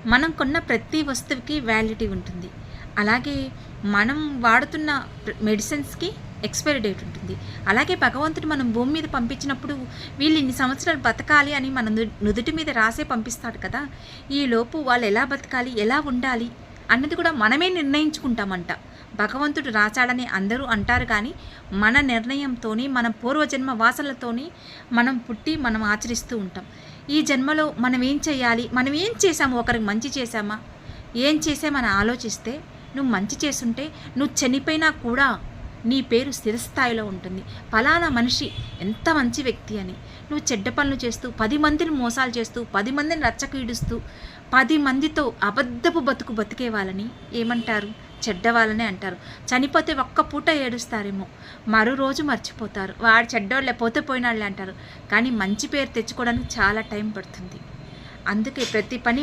మనం కొన్న ప్రతి వస్తువుకి వ్యాలిడిటీ ఉంటుంది. అలాగే మనం వాడుతున్న మెడిసిన్స్‌కి ఎక్స్‌పైరీ డేట్ ఉంటుంది. అలాగే భగవంతుడు మనం భూమి మీద పంపించినప్పుడు వీళ్ళు ఇన్ని సంవత్సరాలు బతకాలి అని మన నుదుటి మీద రాసే పంపిస్తాడు కదా! ఈలోపు వాళ్ళు ఎలా బతకాలి, ఎలా ఉండాలి అన్నది కూడా మనమే నిర్ణయించుకుంటామంట. భగవంతుడు రాశాడని అందరూ అంటారు కానీ మన నిర్ణయంతోని, మన పూర్వజన్మ వాసనలతోని మనం పుట్టి మనం ఆచరిస్తూ ఉంటాం. ఈ జన్మలో మనం ఏం చేయాలి, మనం ఏం చేసాము, ఒకరికి మంచి చేశామా, ఏం చేసామని ఆలోచిస్తే నువ్వు మంచి చేసుంటే నువ్వు చనిపోయినా కూడా నీ పేరు స్థిరస్థాయిలో ఉంటుంది. ఫలానా మనిషి ఎంత మంచి వ్యక్తి అని. నువ్వు చెడ్డ పనులు చేస్తూ 10 మందిని మోసాలు చేస్తూ 10 మందిని రచ్చకీడుస్తూ 10 మందితో అబద్ధపు బతుకు బతికే వాళ్ళని ఏమంటారు? చెడ్డవాళ్ళనే అంటారు. చనిపోతే ఒక్క పూట ఏడుస్తారేమో, మరో రోజు మర్చిపోతారు. వాడు చెడ్డోళ్ళే, పోతే పోయినాళ్ళే అంటారు. కానీ మంచి పేరు తెచ్చుకోవడానికి చాలా టైం పడుతుంది. అందుకే ప్రతి పని